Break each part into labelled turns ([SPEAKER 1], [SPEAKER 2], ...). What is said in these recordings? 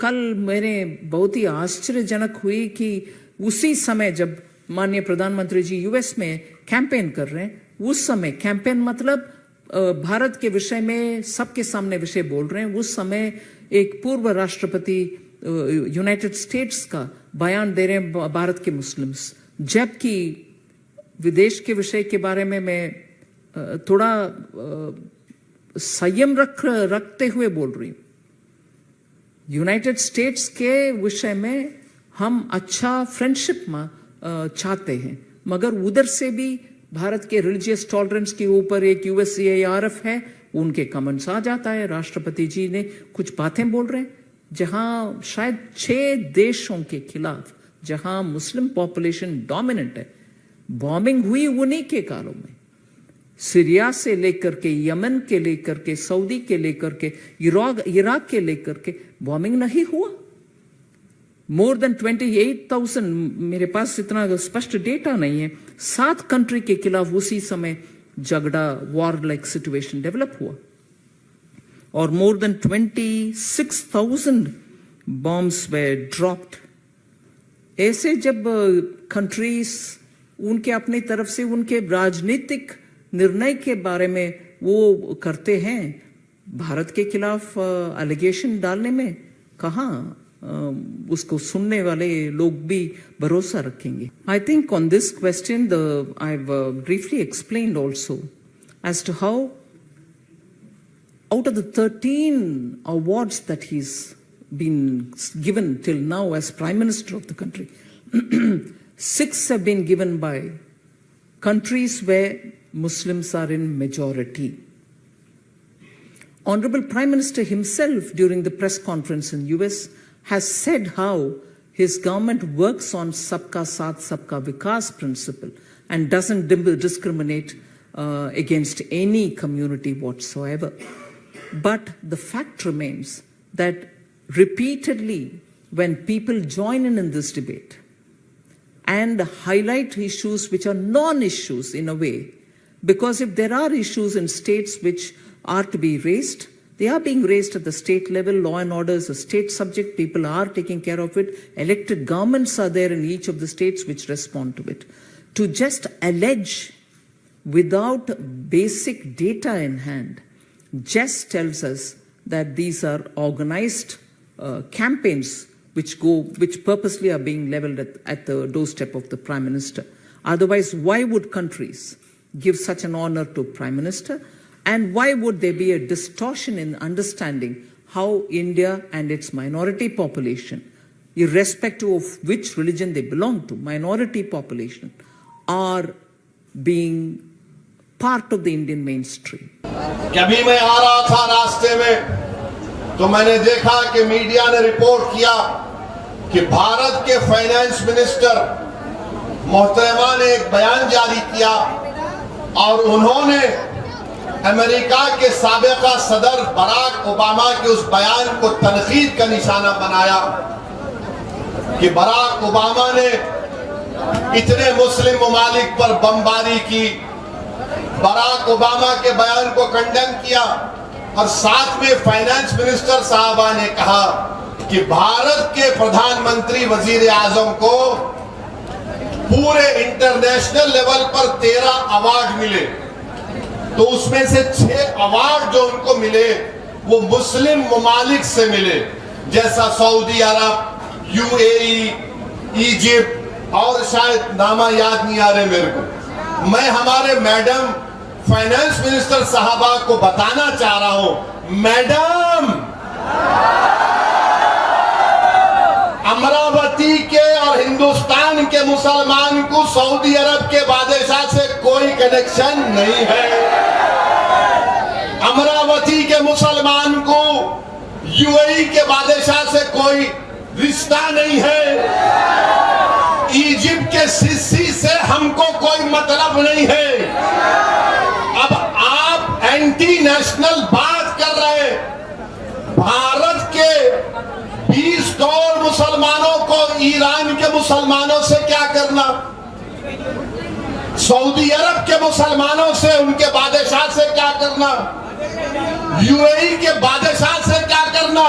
[SPEAKER 1] कल मैंने बहुत ही आश्चर्यजनक हुई कि उसी समय जब माननीय प्रधानमंत्री जी यूएस में कैंपेन कर रहे हैं, उस समय कैंपेन मतलब भारत के विषय में सबके सामने विषय बोल रहे हैं, उस समय एक पूर्व राष्ट्रपति यूनाइटेड स्टेट्स का बयान दे रहे हैं भारत के मुस्लिम्स, जबकि विदेश के विषय के बारे में मैं थोड़ा संयम रखते हुए बोल रही हूँ। यूनाइटेड स्टेट्स के विषय में हम अच्छा फ्रेंडशिप चाहते हैं, मगर उधर से भी भारत के रिलीजियस टॉलरेंस के ऊपर एक यूएससीआईआरएफ है, उनके कमेंट्स आ जाता है। राष्ट्रपति जी ने कुछ बातें बोल रहे हैं जहां शायद 6 देशों के खिलाफ जहां मुस्लिम पॉपुलेशन डोमिनेंट है, बॉम्बिंग हुई उन्हीं के कालों में। सीरिया से लेकर के यमन के लेकर के सऊदी के लेकर के इराक के लेकर के बॉम्बिंग नहीं हुआ। मोर देन 28,000, मेरे पास इतना स्पष्ट डेटा नहीं है, 7 कंट्री के खिलाफ उसी समय झगड़ा वॉर लाइक सिचुएशन डेवलप हुआ और मोर देन 26,000 बॉम्ब्स वे ड्रॉप्ड। ऐसे जब कंट्रीज उनके अपनी तरफ से उनके राजनीतिक निर्णय के बारे में वो करते हैं, भारत के खिलाफ एलिगेशन डालने में कहाँ उसको सुनने वाले लोग भी भरोसा रखेंगे। I think on this question I have briefly explained also as to how out of the 13 awards that he's been given till now as Prime Minister of the country, 6 have been given by countries where Muslims are in majority. Honorable Prime Minister himself during the press conference in US has said how his government works on Sabka Saath Sabka Vikas principle and doesn't discriminate against any community whatsoever. But the fact remains that repeatedly when people join in this debate and highlight issues which are non-issues in a way, because if there are issues in states which are to be raised, they are being raised at the state level. Law and order is a state subject. People are taking care of it. Elected governments are there in each of the states which respond to it. To just allege without basic data in hand just tells us that these are organized campaigns which purposely are being leveled at the doorstep of the Prime Minister. Otherwise, why would countries give such an honor to Prime Minister? And why would there be a distortion in understanding how India and its minority population, irrespective of which religion they belong to, minority population, are being part of the Indian mainstream?
[SPEAKER 2] कभी मैं आ रहा था रास्ते में तो मैंने देखा कि मीडिया ने रिपोर्ट किया कि भारत के फाइनेंस मिनिस्टर मोहतरमा ने एक बयान जारी किया और उन्होंने अमेरिका के साबिका सदर बराक ओबामा के उस बयान को तनकीद का निशाना बनाया कि बराक ओबामा ने इतने मुस्लिम ममालिक पर बमबारी की, बराक ओबामा के बयान को कंडेम किया और साथ में फाइनेंस मिनिस्टर साहबा ने कहा कि भारत के प्रधानमंत्री वजीर आजम को पूरे इंटरनेशनल लेवल पर 13 अवार्ड मिले, तो उसमें से 6 अवार्ड जो उनको मिले वो मुस्लिम ममालिक से मिले, जैसा सऊदी अरब, यूएई, इजिप्ट और शायद नामा याद नहीं आ रहे मेरे को। मैं हमारे मैडम फाइनेंस मिनिस्टर साहबा को बताना चाह रहा हूं, मैडम अमरावती के और हिंदुस्तान के मुसलमान को सऊदी अरब के बादशाह से कोई कनेक्शन नहीं है। अमरावती के मुसलमान को यूएई के बादशाह से कोई रिश्ता नहीं है। इजिप्ट के सिसी से हमको कोई मतलब नहीं है। अब आप एंटी नेशनल बात कर रहे हैं। भारत के 20 करोड़ मुसलमानों को ईरान के मुसलमानों से क्या करना, सऊदी अरब के मुसलमानों से उनके बादशाह से क्या करना, यूएई के बादशाह से क्या करना,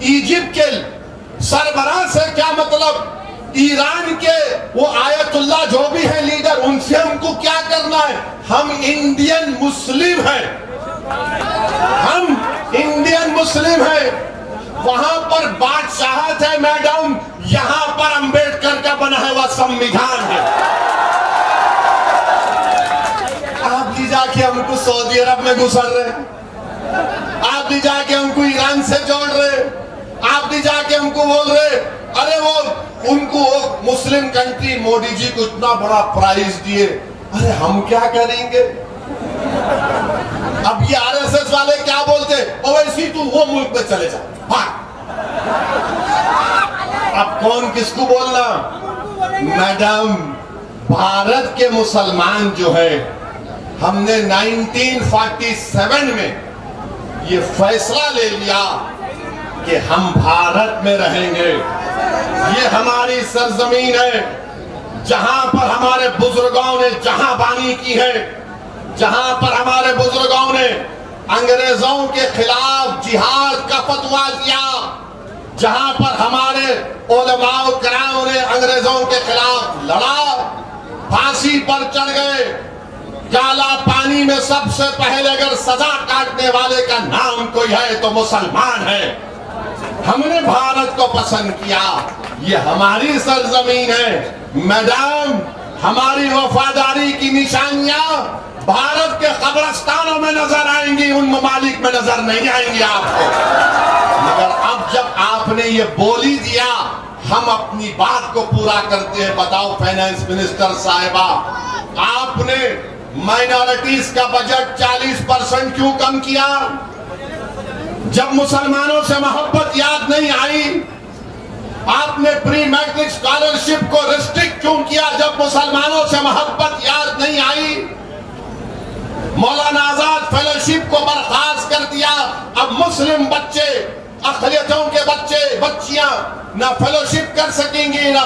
[SPEAKER 2] इजिप्ट के सरबराह से क्या मतलब, ईरान के वो आयतुल्ला जो भी है लीडर, उनसे हमको क्या करना है? हम इंडियन मुस्लिम हैं, हम इंडियन मुस्लिम हैं। वहां पर बादशाहत है मैडम, यहां पर अंबेडकर का बना हुआ संविधान है। आप ले जाके हमको सऊदी अरब में घुसर रहे, आप ले जाके हमको ईरान से जोड़ रहे, आप ले जाके हमको बोल रहे अरे वो उनको मुस्लिम कंट्री मोदी जी को इतना बड़ा प्राइज दिए, अरे हम क्या करेंगे? अब ये आरएसएस वाले क्या बोलते, ओवैसी तू वो मुल्क में चले जा। हाँ, अब कौन किसको बोलना? मैडम, भारत के मुसलमान जो है, हमने 1947 में ये फैसला ले लिया कि हम भारत में रहेंगे। ये हमारी सरजमीन है, जहां पर हमारे बुजुर्गों ने जहां बानी की है, जहां पर हमारे बुजुर्गों ने अंग्रेजों के खिलाफ जिहाद का फतवा दिया, जहां पर हमारे उलमाओ कराम ने अंग्रेजों के खिलाफ लड़ा, फांसी पर चढ़ गए। काला पानी में सबसे पहले अगर सजा काटने वाले का नाम कोई है तो मुसलमान है। हमने भारत को पसंद किया, ये हमारी सरजमीन है। मैडम, हमारी वफादारी की निशानियां भारत के कब्रिस्तानों में नजर आएंगी, उन ममालिक में नजर नहीं आएंगी आपको। मगर अब जब आपने ये बोली दिया, हम अपनी बात को पूरा करते हैं। बताओ फाइनेंस मिनिस्टर साहिबा, आपने माइनॉरिटीज का बजट 40% क्यों कम किया? जब मुसलमानों से मोहब्बत याद नहीं आई। आपने प्री मैट्रिक स्कॉलरशिप को रिस्ट्रिक्ट क्यों किया जब मुसलमानों से मोहब्बत याद नहीं आई? मौलाना आजाद फेलोशिप को बर्खास्त कर दिया। अब मुस्लिम बच्चे, अक़लियतों के बच्चे बच्चियां ना फेलोशिप कर सकेंगे ना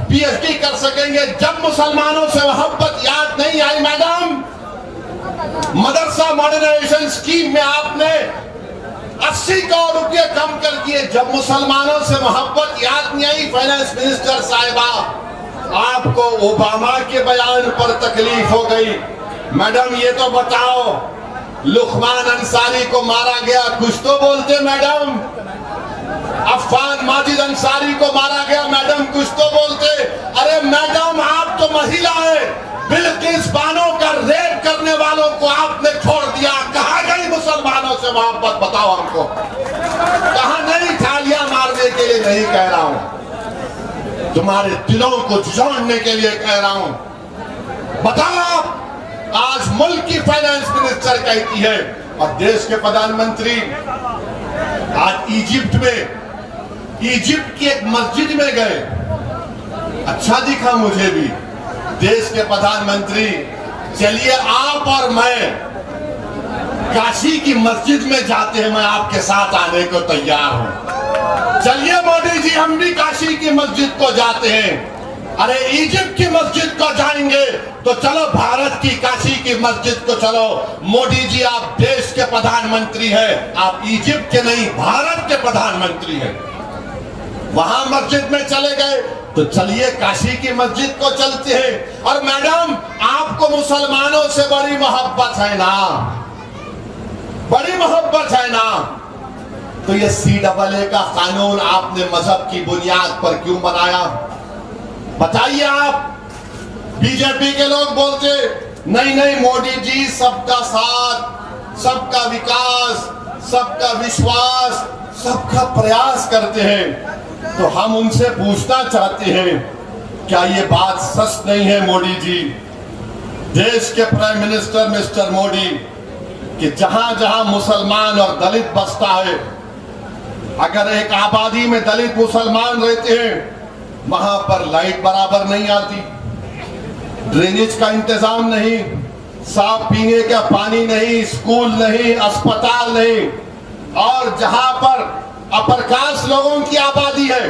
[SPEAKER 2] पीएचडी कर सकेंगे जब मुसलमानों से मोहब्बत याद नहीं आई। मैडम, मदरसा मॉडर्नाइजेशन स्कीम में आपने 80 करोड़ रुपए कम कर दिए जब मुसलमानों से मोहब्बत याद नहीं आई। फाइनेंस मिनिस्टर साहिबा, आपको ओबामा के बयान पर तकलीफ हो गई। मैडम, ये तो बताओ, लुकमान अंसारी को मारा गया, कुछ तो बोलते मैडम। अफान माजिद अंसारी को मारा गया, मैडम कुछ तो बोलते। अरे मैडम, आप तो महिला है, बिल्किस बानो का रेप करने वालों को आपने छोड़ दिया। कहाँ गई मुसलमानों से मोहब्बत? बताओ हमको, कहाँ? नहीं, थालियां मारने के लिए नहीं कह रहा हूं, तुम्हारे दिलों को जोड़ने के लिए कह रहा हूं। बताओ, आज मुल्क की फाइनेंस मिनिस्टर कहती है और देश के प्रधानमंत्री आज इजिप्ट की एक मस्जिद में गए, अच्छा दिखा मुझे भी। देश के प्रधानमंत्री, चलिए आप और मैं काशी की मस्जिद में जाते हैं, मैं आपके साथ आने को तैयार हूं। चलिए मोदी जी, हम भी काशी की मस्जिद को जाते हैं। अरे इजिप्ट की मस्जिद को जाएंगे तो चलो भारत की काशी की मस्जिद को चलो। मोदी जी, आप देश के प्रधानमंत्री हैं, आप इजिप्ट के नहीं भारत के प्रधानमंत्री हैं। वहां मस्जिद में चले गए तो चलिए काशी की मस्जिद को चलते हैं। और मैडम, आपको मुसलमानों से बड़ी मोहब्बत है ना, बड़ी मोहब्बत है ना, तो ये CAA का कानून आपने मजहब की बुनियाद पर क्यों बनाया? बताइए आप। बीजेपी के लोग बोलते नहीं नहीं मोदी जी सबका साथ, सबका विकास, सबका विश्वास, सबका प्रयास करते हैं। तो हम उनसे पूछना चाहते हैं, क्या ये बात सच नहीं है मोदी जी, देश के प्राइम मिनिस्टर मिस्टर मोदी, कि जहां जहां मुसलमान और दलित बसता है, अगर एक आबादी में दलित मुसलमान रहते हैं, वहां पर लाइट बराबर नहीं आती, ड्रेनेज का इंतजाम नहीं, साफ पीने का पानी नहीं, स्कूल नहीं, अस्पताल नहीं, और जहां पर अपर कास्ट लोगों की आबादी है,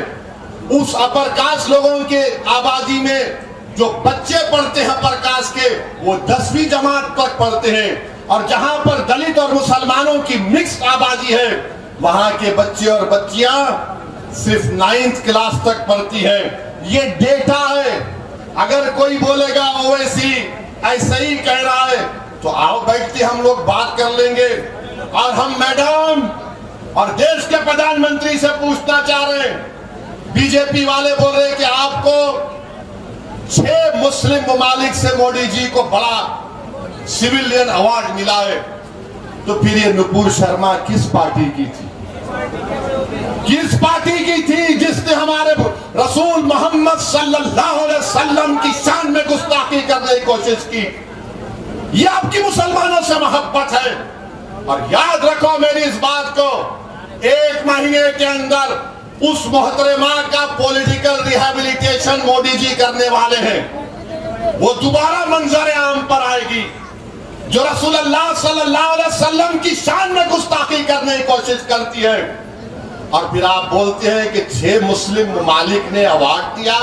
[SPEAKER 2] उस अपर कास्ट लोगों के आबादी में जो बच्चे पढ़ते हैं अपर कास्ट के, वो 10वीं जमात तक पढ़ते हैं। और जहां पर दलित और मुसलमानों की मिक्स्ड आबादी है, वहां के बच्चे और बच्चियां सिर्फ 9th क्लास तक पढ़ती है। ये डेटा है। अगर कोई बोलेगा ओवैसी ऐसा ही कह रहा है तो आओ बैठ के हम लोग बात कर लेंगे। और हम मैडम और देश के प्रधानमंत्री से पूछना चाह रहे हैं, बीजेपी वाले बोल रहे हैं कि आपको 6 मुस्लिम ममालिक से मोदी जी को बड़ा सिविलियन अवार्ड मिला है, तो फिर ये नुपुर शर्मा किस पार्टी की थी? किस पार्टी की थी जिसने हमारे रसूल मोहम्मद सल्लल्लाहु अलैहि वसल्लम की शान में गुस्ताखी करने की कोशिश की? ये आपकी मुसलमानों से मोहब्बत है। और याद रखो मेरी इस बात को, 1 महीने के अंदर उस मोहतरमा का पॉलिटिकल रिहैबिलिटेशन मोदी जी करने वाले हैं। वो दोबारा मंजर आम पर आएगी जो रसूलुल्लाह सल्लल्लाहु अलैहि वसल्लम की शान में गुस्ताखी करने की कोशिश करती है। और फिर आप बोलते हैं कि 6 मुस्लिम ममालिक ने अवार्ड दिया।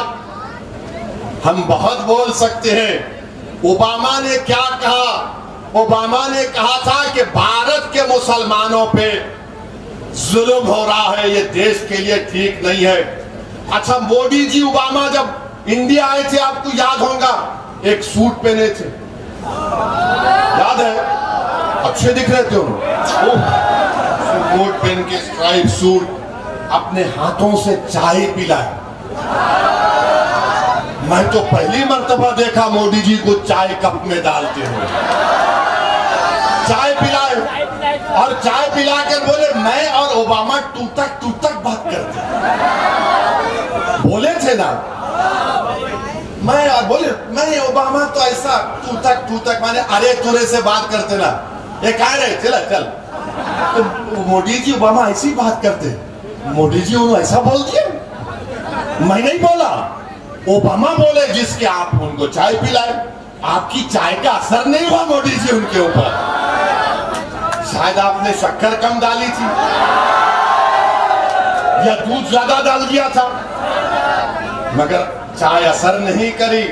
[SPEAKER 2] हम बहुत बोल सकते हैं। ओबामा ने क्या कहा? ओबामा ने कहा था कि भारत के मुसलमानों पे जुल्म हो रहा है, ये देश के लिए ठीक नहीं है। अच्छा, मोदी जी ओबामा जब इंडिया आए थे, आपको याद होगा, एक सूट पहने थे, याद है? अच्छे दिख रहे थे उन्होंने, कोट पहन के स्ट्राइप सूट, अपने हाथों से चाय पिलाए। मैं तो पहली मर्तबा देखा मोदी जी को चाय कप में डालते हुए। चाय पिलाए और चाय पिलाकर बोले मैं और ओबामा टूटक बात करते। बोले थे ना, मैं और बोले मैं ओबामा तो ऐसा टूटक माने अरे तुरे से बात करते ना, ये कह रहे चल तो मोदी जी ओबामा ऐसी बात करते। मोदी जी उन्होंने ऐसा बोल दिया, मैं नहीं बोला, ओबामा बोले जिसके आप उनको चाय पिलाए। आपकी चाय का असर नहीं हुआ मोदी जी उनके ऊपर, शायद आपने शक्कर कम डाली थी या दूध ज्यादा डाल दिया था, मगर चाय असर नहीं करी।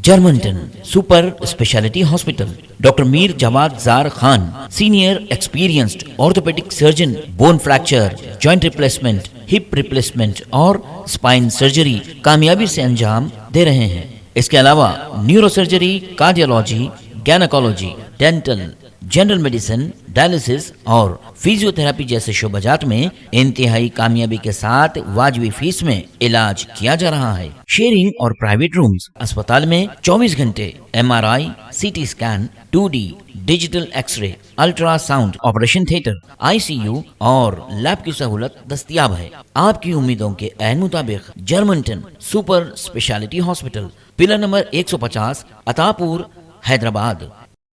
[SPEAKER 3] जर्मनटन super speciality hospital, doctor Mir Jawad Zar Khan, senior experienced orthopaedic surgeon, bone fracture, joint replacement, hip replacement और स्पाइन सर्जरी कामयाबी से अंजाम दे रहे हैं। इसके अलावा neuro surgery, cardiology, gynaecology, dental, general medicine, dialysis और फिजियोथेरेपी जैसे शोबाजात में इंतहाई कामयाबी के साथ वाजबी फीस में इलाज किया जा रहा है। शेयरिंग और प्राइवेट रूम्स, अस्पताल में 24 घंटे MRI, CT scan, 2D digital X-ray, ultrasound, operation theatre, ICU और लैब की सहूलत दस्तयाब है। आपकी उम्मीदों के ऐन मुताबिक Germanten super speciality hospital, pillar number 150, Attapur, Hyderabad.